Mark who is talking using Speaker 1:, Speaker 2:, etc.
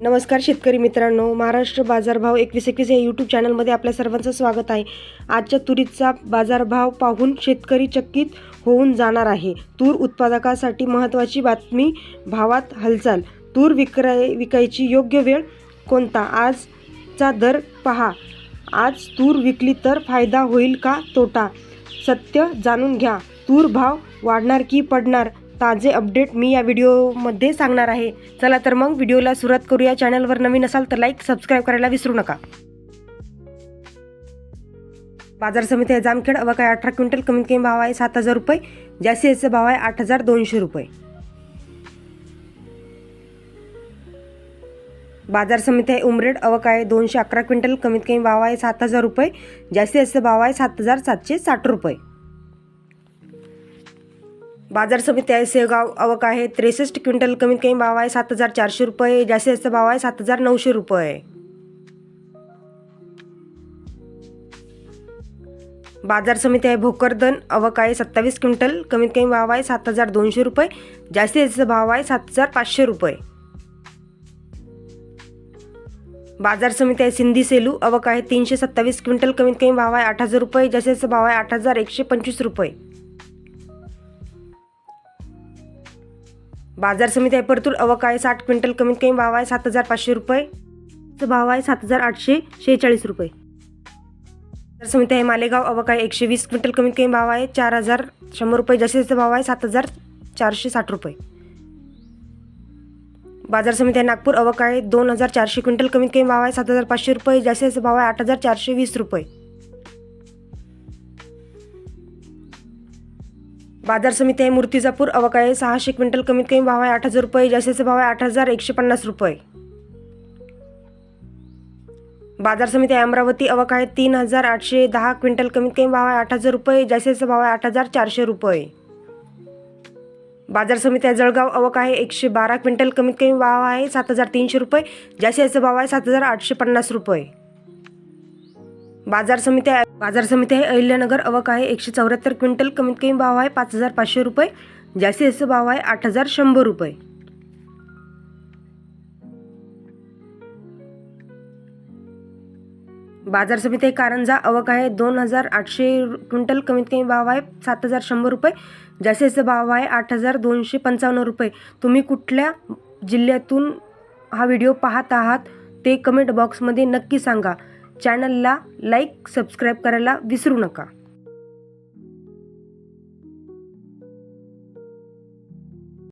Speaker 1: नमस्कार शेतकरी मित्रांनो, महाराष्ट्र बाजारभाव 21 या यूट्यूब चॅनलमध्ये आपल्या सर्वांचं स्वागत आहे। आजच्या तुरीचा बाजारभाव पाहून शेतकरी चकित होऊन जाणार आहे। तूर उत्पादकासाठी महत्त्वाची बातमी, भावात हालचाल। तूर विकायची योग्य वेळ कोणता? आजचा दर पहा। आज तूर विकली तर फायदा होईल का तोटा? सत्य जाणून घ्या। तूर भाव वाढणार की पडणार? ताजे अपडेट मी या व्हिडिओमध्ये सांगणार आहे। चला तर मग व्हिडिओला सुरुवात करूया। चॅनलवर नवीन असाल तर लाईक सबस्क्राईब करायला विसरू नका। बाजार समिती आहे जामखेड, अवकाळी 18 क्विंटल, कमीत कमी भाव आहे 7,000 रुपये, जास्तीत जास्त भाव आहे 8,200 रुपये। बाजार समिती आहे उमरेड, अवकाळी 211 क्विंटल, कमीत कमी भाव आहे 7,000 रुपये, जास्तीत जास्त भाव आहे 7,760 रुपये। बाजार समिती आहे शेगाव, आवक आहे 63 क्विंटल, कमीत कमी भाव आहे 7,400 रुपये, जास्तीत जास्त भाव आहे 7,900 रुपये। बाजार समिती आहे भोकरदन, आवक आहे 27 क्विंटल, कमीत कमी भाव आहे 7,200 रुपये, जास्तीत जास्त भाव आहे 7,500 रुपये। बाजार समिती आहे सिंधी सेलू, आवक आहे 327 क्विंटल, कमीत कमी भाव आहे 8,000 रुपये, जास्तीत जास्त भाव आहे 8,125 रुपये। बाजार समिती आहे परतूर, अवक आहे 60 क्विंटल, कमीत कमी भाव आहे 7,500 रुपये, भाव आहे 7,846 रुपये। बाजार समिती आहे मालेगाव, अवक आहे 120 क्विंटल, कमीत कमी भाव आहे 4,100 रुपये, जास्तीत जास्त भाव आहे 7,460 रुपये। बाजार समिती आहे नागपूर, अवक आहे 2,400 क्विंटल, कमीत कमी भाव आहे 7,500 रुपये, जास्तीत जास्त भाव आहे 8,420 रुपये। बाजार समिती आहे मूर्तिजापूर, अवक आहे 600 क्विंटल, कमीत कमी भाव आहे 8,000 रुपये, जास्तीत भाव आहे 8,150 रुपये। बाजार समिती आहे अमरावती, अवक आहे 3,810 क्विंटल, कमीत कमी भाव आहे 8,000 रुपये, जास्तीत भाव आहे 8,400 रुपये। बाजार समिती आहे जळगाव, अवक आहे 112 क्विंटल, कमीत कमी भाव आहे 7,300 रुपये, जास्तीत भाव आहे 7,850 रुपये। बाजार समिती आहे अहिल्यानगर, अवक आहे 174 क्विंटल, कमीत कमी भाव आहे 5,500 रुपये, जास्तीत भाव आहे 8,100 रुपये। बाजार समिती आहे कारंजा, अवक आहे 2,800 क्विंटल, कमीत कमी भाव आहे 7,100 रुपये, जास्तीत भाव आहे 8,255 रुपये। तुम्ही कुठल्या जिल्ह्यातून हा व्हिडिओ पाहत आहात ते कमेंट बॉक्समध्ये नक्की सांगा। चॅनलला लाईक सबस्क्राईब करायला विसरू नका।